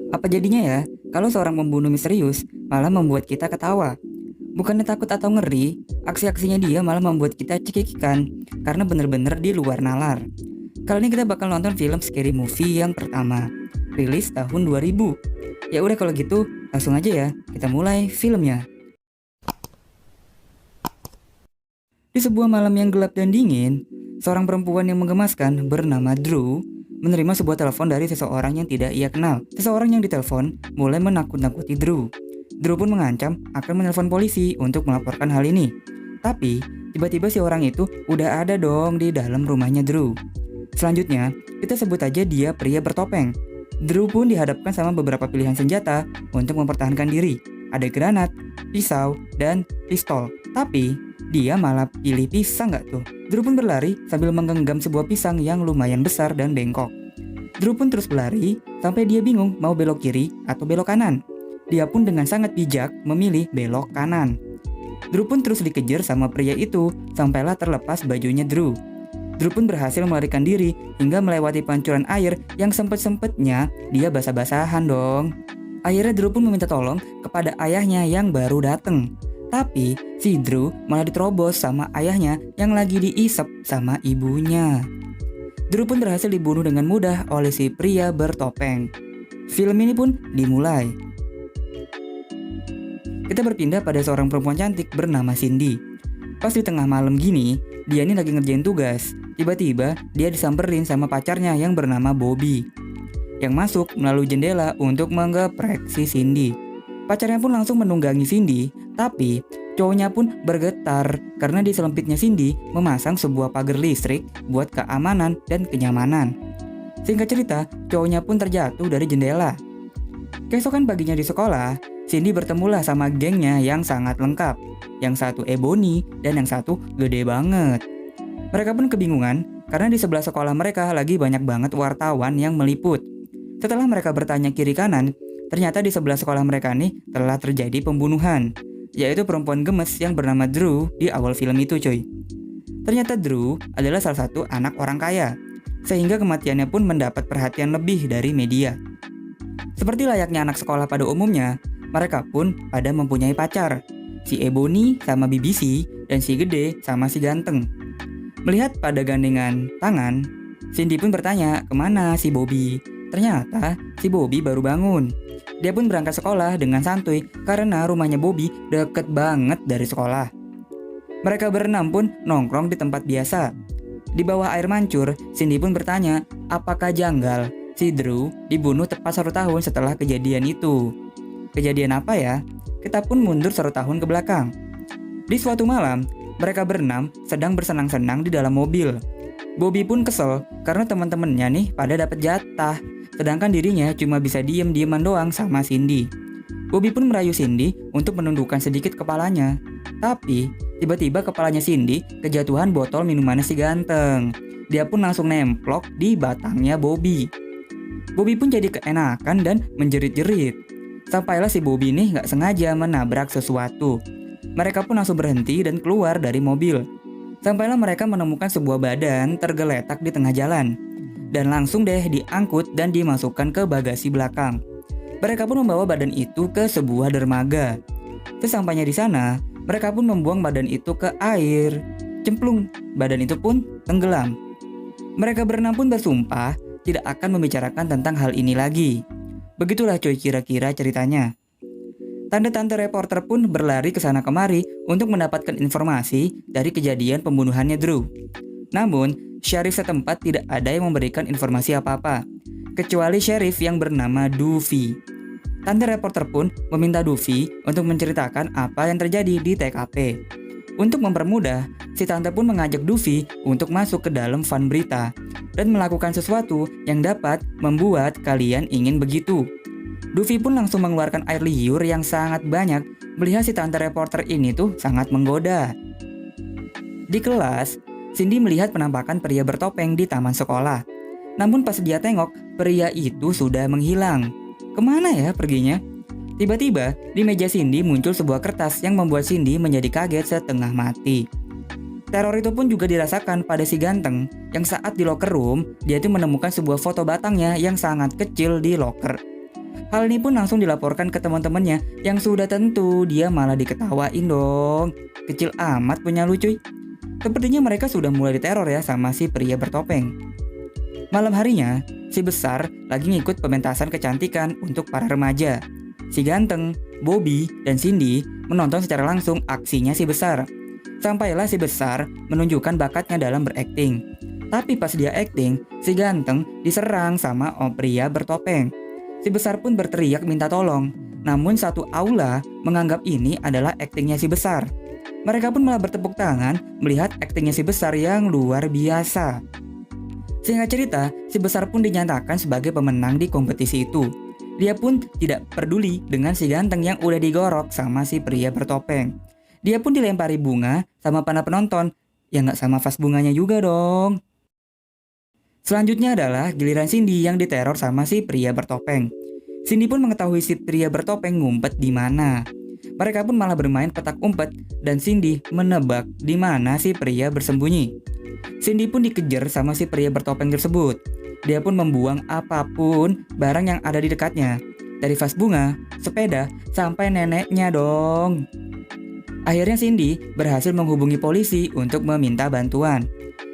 Apa jadinya ya kalau seorang pembunuh misterius malah membuat kita ketawa? Bukannya takut atau ngeri, aksi-aksinya dia malah membuat kita cekikikan karena bener-bener di luar nalar. Kali ini kita bakal nonton film Scary Movie yang pertama, rilis tahun 2000. Ya udah kalau gitu, langsung aja ya, kita mulai filmnya. Di sebuah malam yang gelap dan dingin, seorang perempuan yang menggemaskan bernama Drew menerima sebuah telepon dari seseorang yang tidak ia kenal. Seseorang yang ditelepon mulai menakut-nakuti Drew. Drew pun mengancam akan menelpon polisi untuk melaporkan hal ini. Tapi, tiba-tiba si orang itu udah ada dong di dalam rumahnya Drew. Selanjutnya, kita sebut aja dia pria bertopeng. Drew pun dihadapkan sama beberapa pilihan senjata untuk mempertahankan diri. Ada granat, pisau, dan pistol. Tapi, dia malah pilih pisang gak tuh? Drew pun berlari sambil menggenggam sebuah pisang yang lumayan besar dan bengkok. Drew pun terus berlari sampai dia bingung mau belok kiri atau belok kanan. Dia pun dengan sangat bijak memilih belok kanan. Drew pun terus dikejar sama pria itu sampailah terlepas bajunya Drew. Drew pun berhasil melarikan diri hingga melewati pancuran air yang sempet-sempetnya dia basah-basahan dong. Akhirnya Drew pun meminta tolong kepada ayahnya yang baru datang. Tapi si Drew malah diterobos sama ayahnya yang lagi diisep sama ibunya. Drew pun berhasil dibunuh dengan mudah oleh si pria bertopeng. Film ini pun dimulai. Kita berpindah pada seorang perempuan cantik bernama Cindy. Pas di tengah malam gini, dia ini lagi ngerjain tugas. Tiba-tiba dia disamperin sama pacarnya yang bernama Bobby, yang masuk melalui jendela untuk menggeprek si Cindy. Pacarnya pun langsung menunggangi Cindy, tapi cowoknya pun bergetar karena di selempitnya Cindy memasang sebuah pagar listrik buat keamanan dan kenyamanan. Singkat cerita, cowoknya pun terjatuh dari jendela. Keesokan paginya di sekolah, Cindy bertemulah sama gengnya yang sangat lengkap. Yang satu Ebony dan yang satu gede banget. Mereka pun kebingungan karena di sebelah sekolah mereka lagi banyak banget wartawan yang meliput. Setelah mereka bertanya kiri kanan, ternyata di sebelah sekolah mereka nih telah terjadi pembunuhan, yaitu perempuan gemes yang bernama Drew di awal film itu cuy. Ternyata Drew adalah salah satu anak orang kaya, sehingga kematiannya pun mendapat perhatian lebih dari media. Seperti layaknya anak sekolah pada umumnya, mereka pun pada mempunyai pacar. Si Ebony sama BBC dan si Gede sama si Ganteng. Melihat pada gandengan tangan, Cindy pun bertanya kemana si Bobby. Ternyata si Bobby baru bangun. Dia pun berangkat sekolah dengan santuy karena rumahnya Bobby deket banget dari sekolah. Mereka berenam pun nongkrong di tempat biasa. Di bawah air mancur, Cindy pun bertanya apakah janggal si Drew dibunuh tepat 1 tahun setelah kejadian itu. Kejadian apa ya? Kita pun mundur 1 tahun ke belakang. Di suatu malam, mereka berenam sedang bersenang-senang di dalam mobil. Bobby pun kesel karena teman-temannya nih pada dapat jatah, sedangkan dirinya cuma bisa diem-dieman doang sama Cindy. Bobby pun merayu Cindy untuk menundukkan sedikit kepalanya. Tapi, tiba-tiba kepalanya Cindy kejatuhan botol minumannya si Ganteng. Dia pun langsung nemplok di batangnya Bobby. Bobby pun jadi keenakan dan menjerit-jerit. Sampailah si Bobby nih gak sengaja menabrak sesuatu. Mereka pun langsung berhenti dan keluar dari mobil. Sampailah mereka menemukan sebuah badan tergeletak di tengah jalan. Dan langsung deh diangkut dan dimasukkan ke bagasi belakang. Mereka pun membawa badan itu ke sebuah dermaga. Sesampainya di sana, mereka pun membuang badan itu ke air. Cemplung, badan itu pun tenggelam. Mereka berenam pun bersumpah tidak akan membicarakan tentang hal ini lagi. Begitulah cuy kira-kira ceritanya. Tante-tante reporter pun berlari ke sana kemari untuk mendapatkan informasi dari kejadian pembunuhannya Drew. Namun, syarif setempat tidak ada yang memberikan informasi apa-apa, kecuali syarif yang bernama Duffy. Tante reporter pun meminta Duffy untuk menceritakan apa yang terjadi di TKP. Untuk mempermudah, si tante pun mengajak Duffy untuk masuk ke dalam van berita dan melakukan sesuatu yang dapat membuat kalian ingin begitu. Duffy pun langsung mengeluarkan air liur yang sangat banyak melihat si tante reporter ini tuh sangat menggoda. Di kelas, Cindy melihat penampakan pria bertopeng di taman sekolah. Namun pas dia tengok, pria itu sudah menghilang. Kemana ya perginya? Tiba-tiba, di meja Cindy muncul sebuah kertas yang membuat Cindy menjadi kaget setengah mati. Teror itu pun juga dirasakan pada si Ganteng, yang saat di locker room, dia itu menemukan sebuah foto batangnya yang sangat kecil di locker. Hal ini pun langsung dilaporkan ke teman-temannya yang sudah tentu dia malah diketawain dong. Kecil amat punya lu cuy. Sepertinya mereka sudah mulai diteror ya sama si pria bertopeng. Malam harinya, si besar lagi ngikut pementasan kecantikan untuk para remaja. Si ganteng, Bobby, dan Cindy menonton secara langsung aksinya si besar. Sampailah si besar menunjukkan bakatnya dalam berakting. Tapi pas dia akting, si ganteng diserang sama pria bertopeng. Si besar pun berteriak minta tolong. Namun satu aula menganggap ini adalah aktingnya si besar. Mereka pun malah bertepuk tangan melihat aktingnya si besar yang luar biasa. Singkat cerita, si besar pun dinyatakan sebagai pemenang di kompetisi itu. Dia pun tidak peduli dengan si ganteng yang udah digorok sama si pria bertopeng. Dia pun dilempari bunga sama para penonton. Ya nggak sama vas bunganya juga dong. Selanjutnya adalah giliran Cindy yang diteror sama si pria bertopeng. Cindy pun mengetahui si pria bertopeng ngumpet di mana. Mereka pun malah bermain petak umpet dan Cindy menebak di mana si pria bersembunyi. Cindy pun dikejar sama si pria bertopeng tersebut. Dia pun membuang apapun barang yang ada di dekatnya. Dari vas bunga, sepeda, sampai neneknya dong. Akhirnya Cindy berhasil menghubungi polisi untuk meminta bantuan.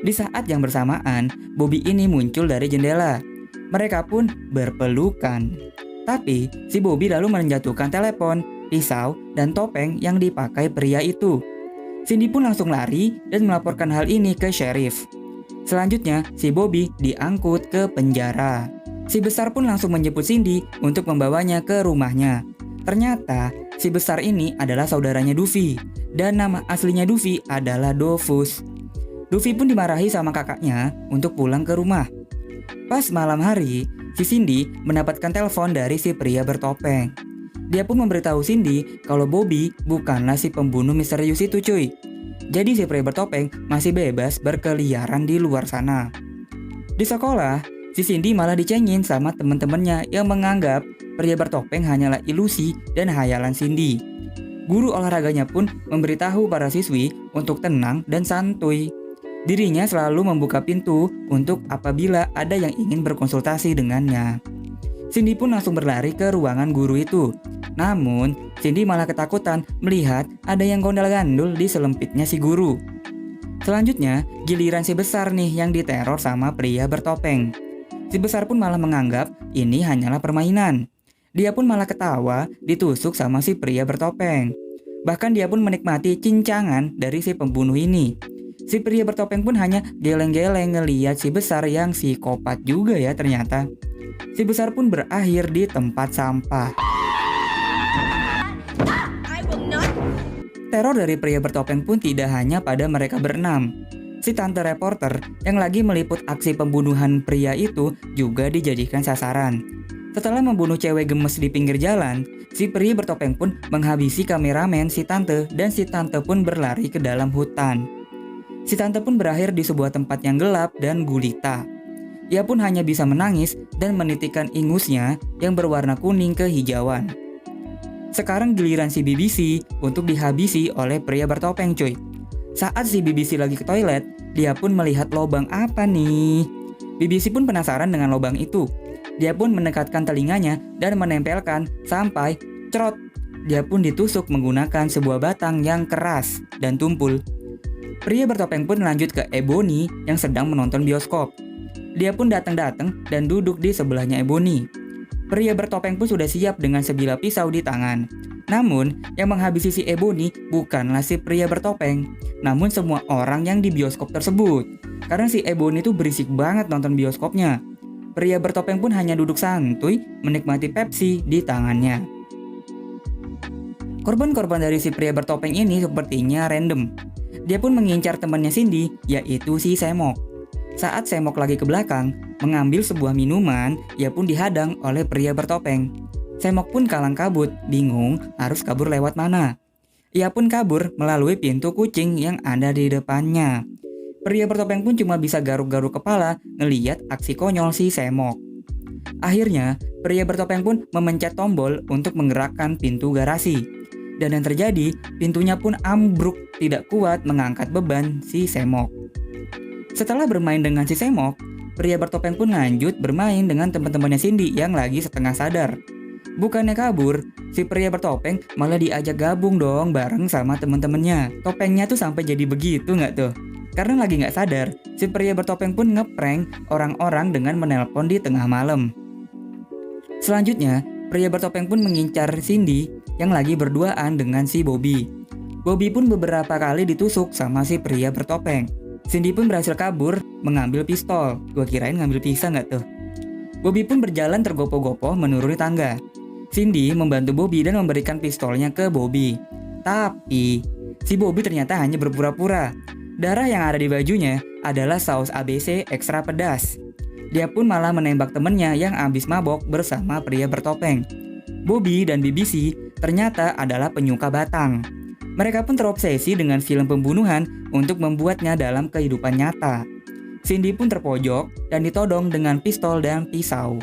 Di saat yang bersamaan, Bobby ini muncul dari jendela. Mereka pun berpelukan. Tapi, si Bobby lalu menjatuhkan telepon, pisau, dan topeng yang dipakai pria itu. Cindy pun langsung lari dan melaporkan hal ini ke sheriff. Selanjutnya, si Bobby diangkut ke penjara. Si besar pun langsung menjemput Cindy untuk membawanya ke rumahnya. Ternyata, si besar ini adalah saudaranya Duffy, dan nama aslinya Duffy adalah Dofus. Duffy pun dimarahi sama kakaknya untuk pulang ke rumah. Pas malam hari, si Cindy mendapatkan telepon dari si pria bertopeng. Dia pun memberitahu Cindy kalau Bobby bukanlah si pembunuh misterius itu cuy. Jadi si pria bertopeng masih bebas berkeliaran di luar sana. Di sekolah, si Cindy malah dicengin sama teman-temannya yang menganggap pria bertopeng hanyalah ilusi dan hayalan Cindy. Guru olahraganya pun memberitahu para siswi untuk tenang dan santuy. Dirinya selalu membuka pintu untuk apabila ada yang ingin berkonsultasi dengannya. Cindy pun langsung berlari ke ruangan guru itu. Namun, Cindy malah ketakutan melihat ada yang gondal-gandul di selempitnya si guru. Selanjutnya, giliran si besar nih yang diteror sama pria bertopeng. Si besar pun malah menganggap ini hanyalah permainan. Dia pun malah ketawa ditusuk sama si pria bertopeng. Bahkan dia pun menikmati cincangan dari si pembunuh ini. Si pria bertopeng pun hanya geleng-geleng ngeliat si besar yang psikopat juga ya ternyata. Si besar pun berakhir di tempat sampah. Teror dari pria bertopeng pun tidak hanya pada mereka berenam. Si tante reporter yang lagi meliput aksi pembunuhan pria itu juga dijadikan sasaran. Setelah membunuh cewek gemes di pinggir jalan, si pria bertopeng pun menghabisi kameramen si tante dan si tante pun berlari ke dalam hutan. Si tante pun berakhir di sebuah tempat yang gelap dan gulita. Ia pun hanya bisa menangis dan menitikkan ingusnya yang berwarna kuning kehijauan. Sekarang giliran si BBC untuk dihabisi oleh pria bertopeng cuy. Saat si BBC lagi ke toilet, dia pun melihat lobang apa nih. BBC pun penasaran dengan lobang itu. Dia pun mendekatkan telinganya dan menempelkan sampai cerot. Dia pun ditusuk menggunakan sebuah batang yang keras dan tumpul. Pria bertopeng pun lanjut ke Ebony yang sedang menonton bioskop. Dia pun datang-datang dan duduk di sebelahnya Ebony. Pria bertopeng pun sudah siap dengan sebilah pisau di tangan. Namun, yang menghabisi si Ebony bukanlah si pria bertopeng, namun semua orang yang di bioskop tersebut. Karena si Ebony itu berisik banget nonton bioskopnya. Pria bertopeng pun hanya duduk santuy menikmati Pepsi di tangannya. Korban-korban dari si pria bertopeng ini sepertinya random. Dia pun mengincar temannya Cindy, yaitu si Semok. Saat Semok lagi ke belakang, mengambil sebuah minuman, ia pun dihadang oleh pria bertopeng. Semok pun kalang kabut, bingung harus kabur lewat mana. Ia pun kabur melalui pintu kucing yang ada di depannya. Pria bertopeng pun cuma bisa garuk-garuk kepala ngeliat aksi konyol si Semok. Akhirnya, pria bertopeng pun memencet tombol untuk menggerakkan pintu garasi. Dan yang terjadi, pintunya pun ambruk, tidak kuat mengangkat beban si Semok. Setelah bermain dengan si Semok, pria bertopeng pun lanjut bermain dengan teman-temannya Cindy yang lagi setengah sadar. Bukannya kabur, si pria bertopeng malah diajak gabung dong bareng sama temen-temennya. Topengnya tuh sampai jadi begitu nggak tuh? Karena lagi nggak sadar, si pria bertopeng pun ngeprank orang-orang dengan menelpon di tengah malam. Selanjutnya, pria bertopeng pun mengincar Cindy yang lagi berduaan dengan si Bobby. Bobby pun beberapa kali ditusuk sama si pria bertopeng. Cindy pun berhasil kabur mengambil pistol. Gua kirain ngambil pisau nggak tuh? Bobby pun berjalan tergopoh-gopoh menuruni tangga. Cindy membantu Bobby dan memberikan pistolnya ke Bobby. Tapi, si Bobby ternyata hanya berpura-pura. Darah yang ada di bajunya adalah saus ABC ekstra pedas. Dia pun malah menembak temennya yang abis mabok bersama pria bertopeng. Bobby dan BBC ternyata adalah penyuka batang. Mereka pun terobsesi dengan film pembunuhan untuk membuatnya dalam kehidupan nyata. Cindy pun terpojok dan ditodong dengan pistol dan pisau.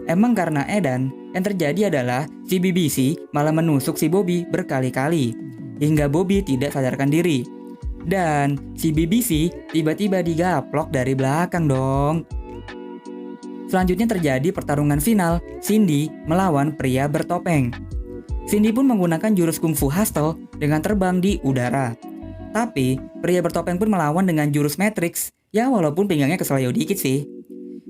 Emang karena edan, yang terjadi adalah si BBC malah menusuk si Bobby berkali-kali, hingga Bobby tidak sadarkan diri. Dan si BBC tiba-tiba digaplok dari belakang dong. Selanjutnya terjadi pertarungan final Cindy melawan pria bertopeng. Cindy pun menggunakan jurus kungfu hustle dengan terbang di udara. Tapi pria bertopeng pun melawan dengan jurus Matrix, ya walaupun pinggangnya keseleo dikit sih.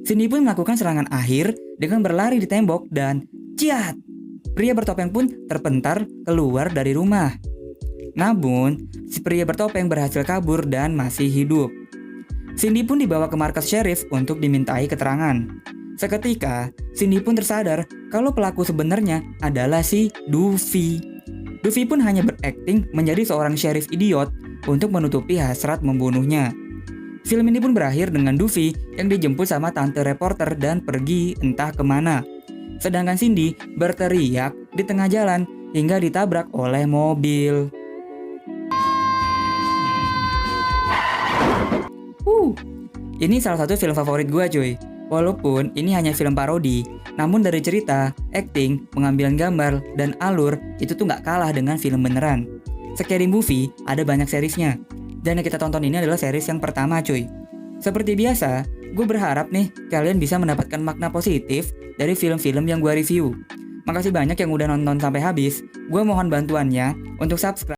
Cindy pun melakukan serangan akhir dengan berlari di tembok dan ciat! Pria bertopeng pun terpentar keluar dari rumah. Namun, si pria bertopeng berhasil kabur dan masih hidup. Cindy pun dibawa ke markas sheriff untuk dimintai keterangan. Seketika, Cindy pun tersadar kalau pelaku sebenarnya adalah si Duffy. Duffy pun hanya berakting menjadi seorang sheriff idiot untuk menutupi hasrat membunuhnya. Film ini pun berakhir dengan Duffy yang dijemput sama tante reporter dan pergi entah kemana. Sedangkan Cindy berteriak di tengah jalan hingga ditabrak oleh mobil. Ini salah satu film favorit gue cuy. Walaupun ini hanya film parodi, namun dari cerita, acting, pengambilan gambar, dan alur itu tuh gak kalah dengan film beneran. Scary Movie ada banyak seriesnya, dan yang kita tonton ini adalah series yang pertama cuy. Seperti biasa, gue berharap nih kalian bisa mendapatkan makna positif dari film-film yang gue review. Makasih banyak yang udah nonton sampai habis. Gue mohon bantuannya untuk subscribe